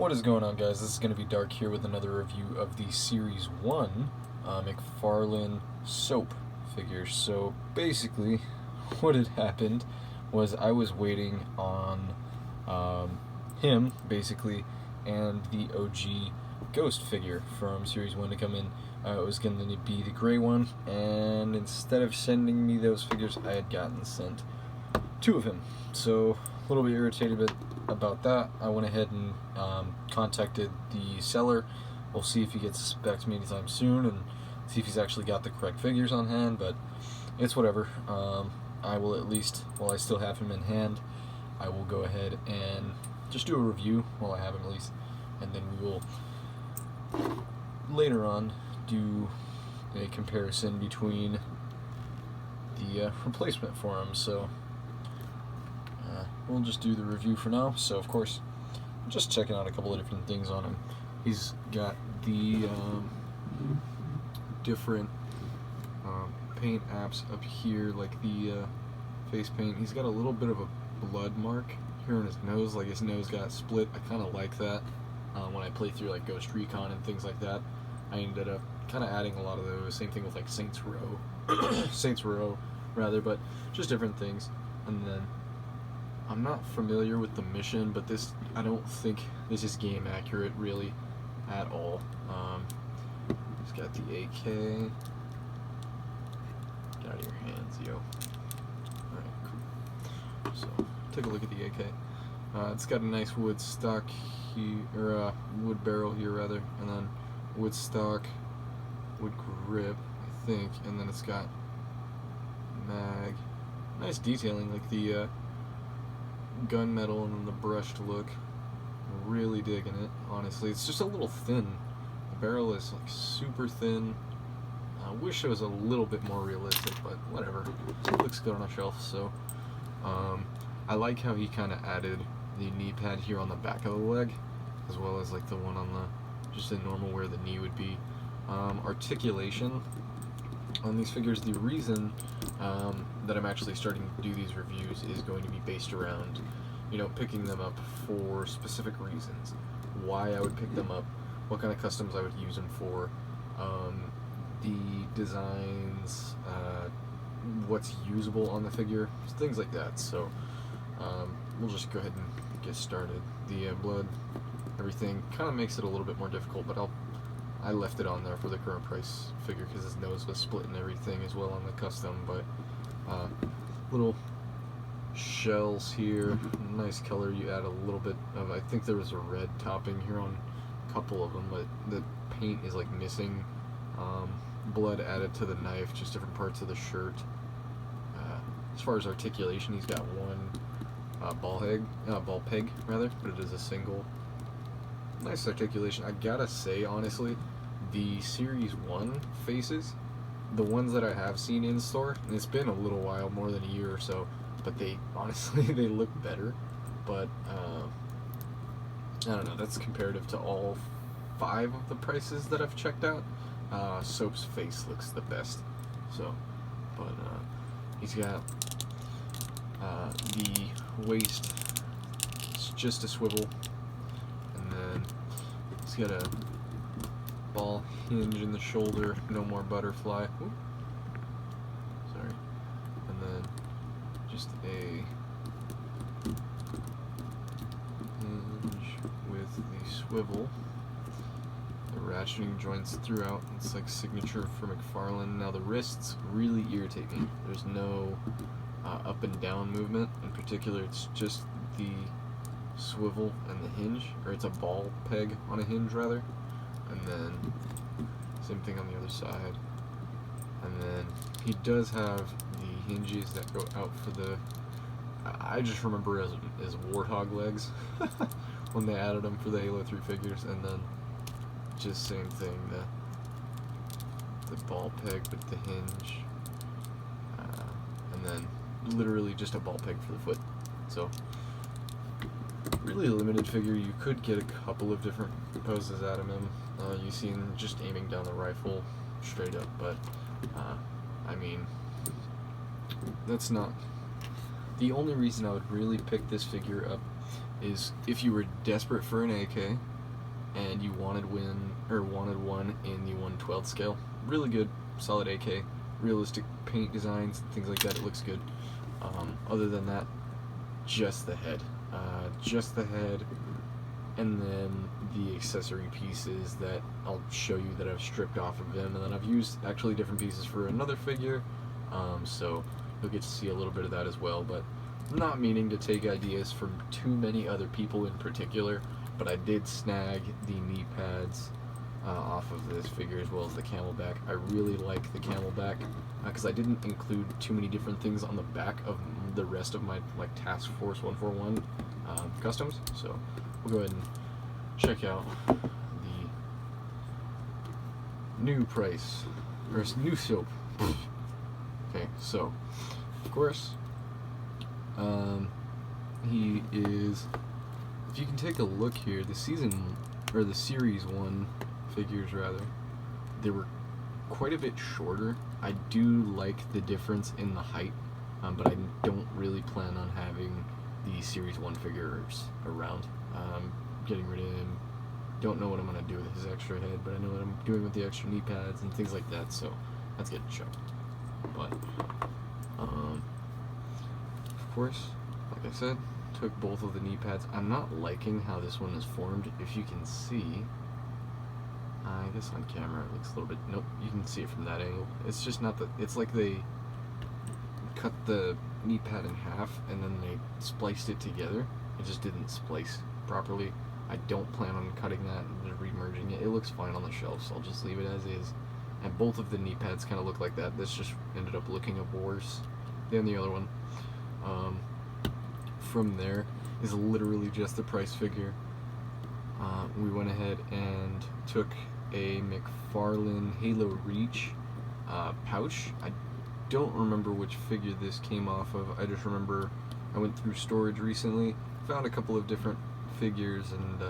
What is going on, guys? This is going to be Dark here with another review of the Series 1 McFarlane Soap figures. So basically, what had happened was I was waiting on him, basically, and the OG Ghost figure from Series 1 to come in. It was going to be the gray one, and instead of sending me those figures, I had gotten sent two of him. So a little bit irritated about that. I went ahead and contacted the seller. We'll see if he gets back to me anytime soon and see if he's actually got the correct figures on hand, but it's whatever. I will at least, while I still have him in hand, I will go ahead and just do a review while I have him at least, and then we will later on do a comparison between the replacement for him. So we'll just do the review for now. So of course, just checking out a couple of different things on him. He's got the different paint apps up here, like the face paint. He's got a little bit of a blood mark here on his nose, like his nose got split. I kind of like that. When I play through like Ghost Recon and things like that, I ended up kind of adding a lot of those. Same thing with like Saints Row rather, but just different things. And then I'm not familiar with the mission, but this, I don't think this is game accurate really at all. He's got the AK. Get out of your hands, yo. Alright, cool. So, take a look at the AK. It's got a nice wood stock here, wood barrel here rather, and then wood stock, wood grip, I think, and then it's got mag. Nice detailing, like the gunmetal and then the brushed look. Really digging it, honestly. It's just a little thin. The barrel is like super thin. I wish it was a little bit more realistic, but whatever. It looks good on a shelf. So I like how he kind of added the knee pad here on the back of the leg, as well as like the one on the just in normal where the knee would be. Articulation on these figures, the reason that I'm actually starting to do these reviews is going to be based around, you know, picking them up for specific reasons. Why I would pick them up, what kind of customs I would use them for, the designs, what's usable on the figure, things like that. So we'll just go ahead and get started. The blood, everything kind of makes it a little bit more difficult, but I left it on there for the current price figure because his nose was split and everything as well on the custom. But little shells here, nice color. You add a little bit of, I think there was a red topping here on a couple of them, but the paint is like missing. Blood added to the knife, just different parts of the shirt. As far as articulation, he's got one ball peg rather, but it is a single. Nice articulation. I gotta say, honestly, the Series 1 faces, the ones that I have seen in store, and it's been a little while, more than a year or so, but they, honestly, they look better. But, I don't know, that's comparative to all 5 of the prices that I've checked out. Soap's face looks the best. So, but, he's got, the waist, it's just a swivel. And then he's got a ball hinge in the shoulder, no more butterfly. Ooh. Sorry. And then just a hinge with the swivel. The ratcheting joints throughout. It's like signature for McFarlane. Now the wrists really irritate me. There's no up and down movement. In particular, it's just the swivel and the hinge, or it's a ball peg on a hinge rather, and then same thing on the other side. And then he does have the hinges that go out for the, I just remember as warthog legs when they added them for the Halo 3 figures. And then just same thing, the ball peg with the hinge, and then literally just a ball peg for the foot. So really a limited figure. You could get a couple of different poses out of him. You see him just aiming down the rifle straight up, but I mean, that's not the only reason I would really pick this figure up. Is if you were desperate for an AK, and you wanted one in the 1/12 scale. Really good, solid AK, realistic paint designs, things like that. It looks good. Other than that, just the head, and then the accessory pieces that I'll show you that I've stripped off of him, and then I've used actually different pieces for another figure, so you'll get to see a little bit of that as well. But I'm not meaning to take ideas from too many other people in particular, but I did snag the knee pads off of this figure as well as the camelback. I really like the camelback because I didn't include too many different things on the back of the rest of my like Task Force 141 customs. So we'll go ahead and check out the new price, or new soap. Okay, so of course he is, if you can take a look here, the season, or the series 1 figures rather, they were quite a bit shorter. I do like the difference in the height, but I don't really plan on having the series 1 figures around. Getting rid of him. Don't know what I'm going to do with his extra head, but I know what I'm doing with the extra knee pads and things like that, so that's getting shown. But of course, like I said, took both of the knee pads. I'm not liking how this one is formed. If you can see, I guess on camera it looks a little bit, nope, you can see it from that angle. It's just not it's like they cut the knee pad in half and then they spliced it together. It just didn't splice properly. I don't plan on cutting that and remerging it. It looks fine on the shelf, so I'll just leave it as is. And both of the knee pads kind of look like that. This just ended up looking up worse than the other one. From there is literally just the price figure. We went ahead and took a McFarlane Halo Reach pouch. I don't remember which figure this came off of. I just remember I went through storage recently, found a couple of different figures, and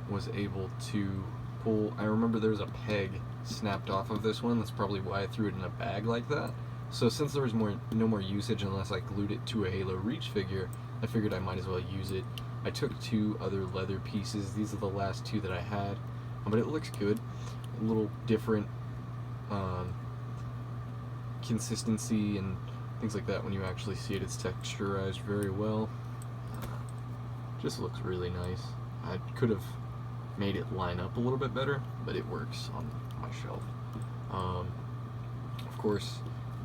was able to pull. I remember there was a peg snapped off of this one. That's probably why I threw it in a bag like that. So since there was no more usage unless I glued it to a Halo Reach figure, I figured I might as well use it. I took 2 other leather pieces. These are the last 2 that I had, but it looks good. A little different consistency and things like that when you actually see it. It's texturized very well. Just looks really nice. I could have made it line up a little bit better, but it works on my shelf. Of course,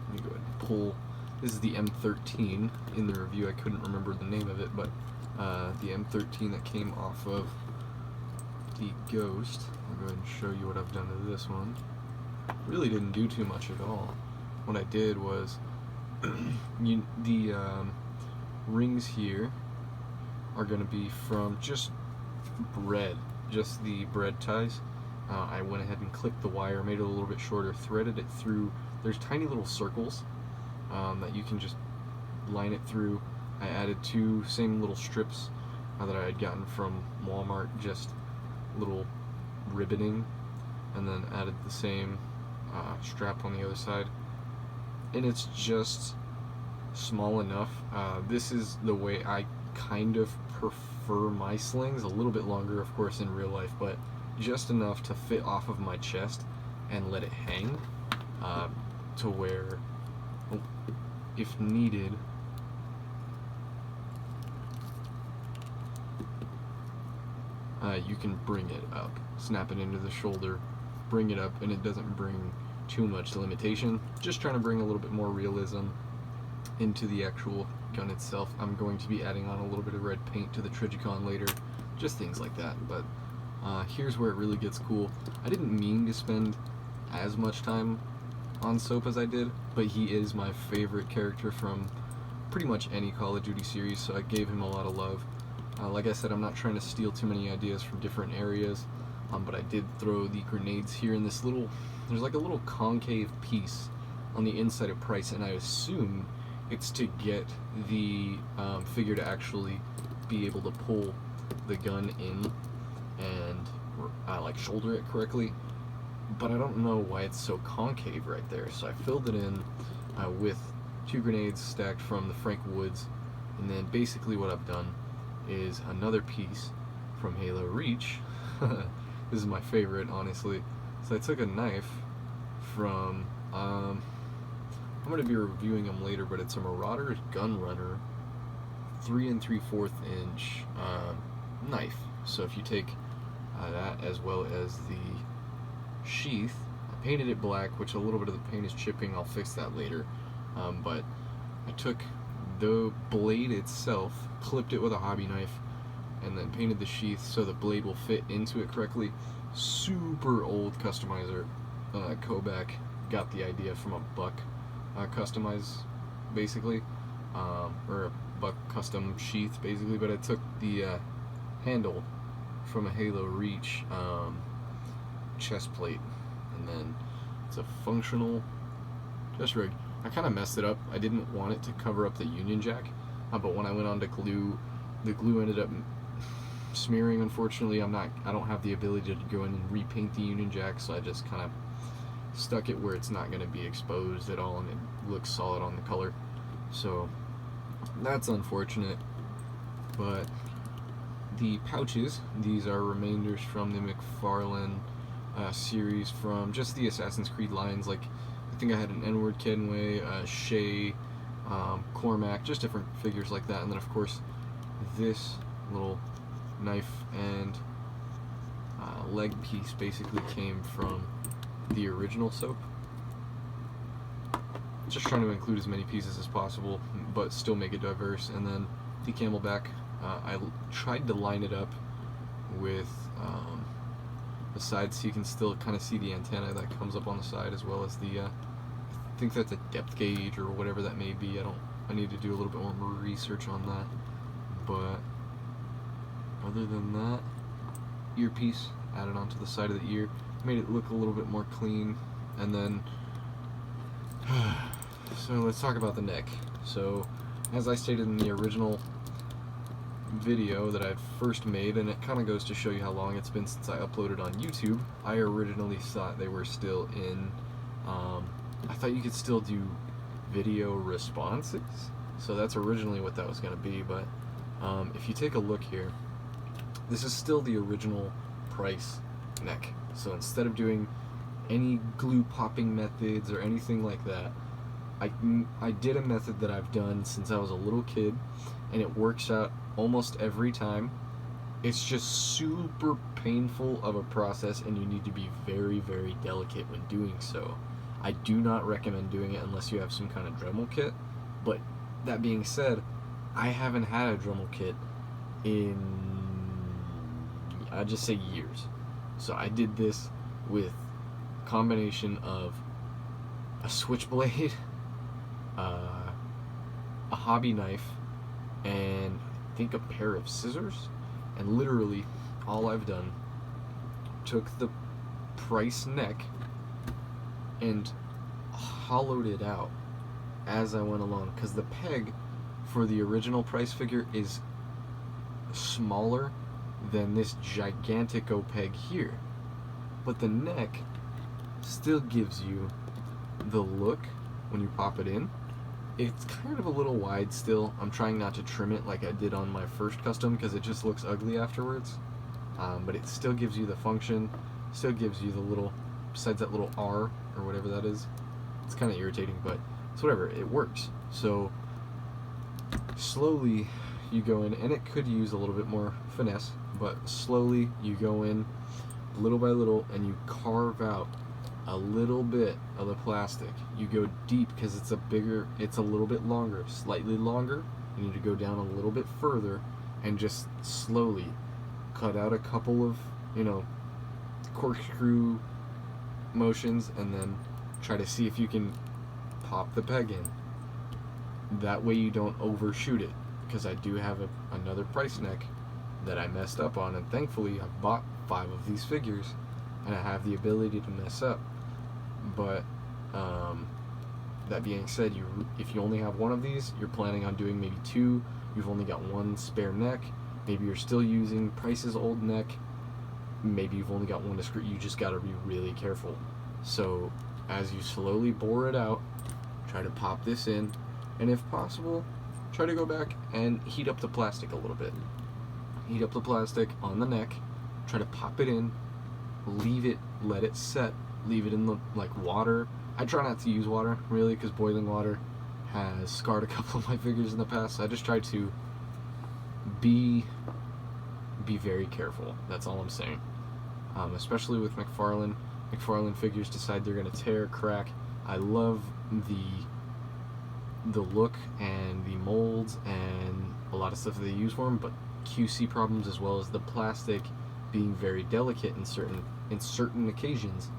let me go ahead and pull. This is the M13 in the review. I couldn't remember the name of it, but the M13 that came off of the Ghost. I'll go ahead and show you what I've done to this one. Really didn't do too much at all. What I did was the rings here are going to be from just the bread ties. I went ahead and clipped the wire, made it a little bit shorter, threaded it through. There's tiny little circles that you can just line it through. I added 2 same little strips that I had gotten from Walmart, just little ribboning, and then added the same strap on the other side. And it's just small enough. This is the way I kind of prefer my slings, a little bit longer of course in real life, but just enough to fit off of my chest and let it hang to where, if needed, you can bring it up, snap it into the shoulder, bring it up, and it doesn't bring too much limitation. Just trying to bring a little bit more realism into the actual gun itself. I'm going to be adding on a little bit of red paint to the Trigicon later, just things like that. But here's where it really gets cool. I didn't mean to spend as much time on Soap as I did, but he is my favorite character from pretty much any Call of Duty series, so I gave him a lot of love. Like I said, I'm not trying to steal too many ideas from different areas, but I did throw the grenades here in this little, there's like a little concave piece on the inside of Price, and I assume it's to get the figure to actually be able to pull the gun in and like shoulder it correctly, but I don't know why it's so concave right there. So I filled it in with 2 grenades stacked from the Frank Woods, and then basically what I've done is another piece from Halo Reach This is my favorite, honestly. So I took a knife from, I'm going to be reviewing them later, but it's a Marauder's Gun Runner 3 3/4 inch knife. So if you take that as well as the sheath, I painted it black, which a little bit of the paint is chipping. I'll fix that later. But I took the blade itself, clipped it with a hobby knife, and then painted the sheath so the blade will fit into it correctly. Super old customizer. Kobach got the idea from a Buck customize, basically, or a Buck custom sheath, basically. But I took the handle from a Halo Reach chest plate, and then it's a functional chest rig. I kind of messed it up. I didn't want it to cover up the Union Jack, but when I went on to glue, the glue ended up smearing. Unfortunately, I don't have the ability to go in and repaint the Union Jack, so I just kind of stuck it where it's not going to be exposed at all, and it looks solid on the color. So that's unfortunate. But the pouches, these are remainders from the McFarlane series, from just the Assassin's Creed lines. Like, I think I had an Edward Kenway, Shay, Cormac, just different figures like that. And then of course this little knife and leg piece basically came from the original Soap. Just trying to include as many pieces as possible, but still make it diverse. And then the Camelback, I tried to line it up with the side so you can still kind of see the antenna that comes up on the side, as well as the I think that's a depth gauge or whatever that may be. I need to do a little bit more research on that. But other than that, earpiece added onto the side of the ear, made it look a little bit more clean. And then so let's talk about the neck. So as I stated in the original video that I first made, and it kind of goes to show you how long it's been since I uploaded on YouTube, I originally thought they were still in I thought you could still do video responses, so that's originally what that was going to be. But if you take a look here, this is still the original price neck. So instead of doing any glue popping methods or anything like that, I did a method that I've done since I was a little kid, and it works out almost every time. It's just super painful of a process, and you need to be very, very delicate when doing so. I do not recommend doing it unless you have some kind of Dremel kit. But that being said, I haven't had a Dremel kit in, I'd just say, years. So I did this with a combination of a switchblade, a hobby knife, and I think a pair of scissors. And literally all I've done, took the price neck and hollowed it out as I went along, because the peg for the original price figure is smaller than this gigantico peg here, but the neck still gives you the look when you pop it in. It's kind of a little wide still. I'm trying not to trim it like I did on my first custom, because it just looks ugly afterwards. But it still gives you the function, still gives you the little, besides that little R or whatever that is. It's kind of irritating, but it's whatever, it works. So slowly you go in, and it could use a little bit more finesse, but slowly you go in little by little and you carve out a little bit of the plastic. You go deep because it's a little bit longer, slightly longer. You need to go down a little bit further and just slowly cut out a couple of, corkscrew motions, and then try to see if you can pop the peg in. That way you don't overshoot it, because I do have another price neck that I messed up on, and thankfully I bought 5 of these figures and I have the ability to mess up. But that being said, if you only have one of these, you're planning on doing maybe 2, you've only got 1 spare neck, maybe you're still using Price's old neck, maybe you've only got 1 to screw, you just got to be really careful. So as you slowly bore it out, try to pop this in, and if possible, try to go back and heat up the plastic a little bit. Heat up the plastic on the neck, try to pop it in, leave it, let it set, leave it in the like water. I try not to use water really, because boiling water has scarred a couple of my figures in the past. So I just try to be very careful. That's all I'm saying. Especially with McFarlane. McFarlane figures decide they're gonna tear, crack. I love the look and the molds and a lot of stuff that they use for them, but QC problems as well as the plastic being very delicate in certain occasions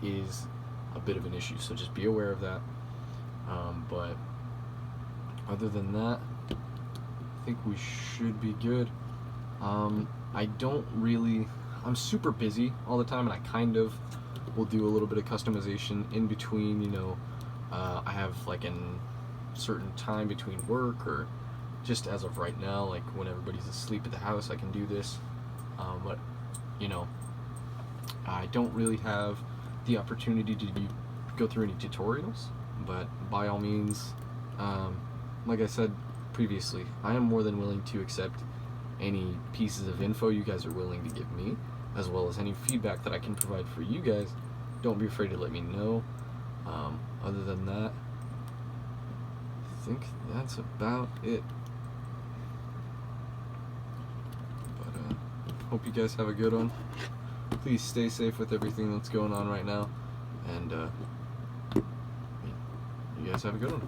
is a bit of an issue. So just be aware of that. But other than that, I think we should be good. I'm super busy all the time, and I kind of will do a little bit of customization in between, you know. I have like a certain time between work, or just as of right now, like when everybody's asleep at the house, I can do this. But, you know, I don't really have the opportunity to go through any tutorials, but by all means, like I said previously, I am more than willing to accept any pieces of info you guys are willing to give me, as well as any feedback that I can provide for you guys. Don't be afraid to let me know. Other than that, I think that's about it. But hope you guys have a good one. Please stay safe with everything that's going on right now, and you guys have a good one.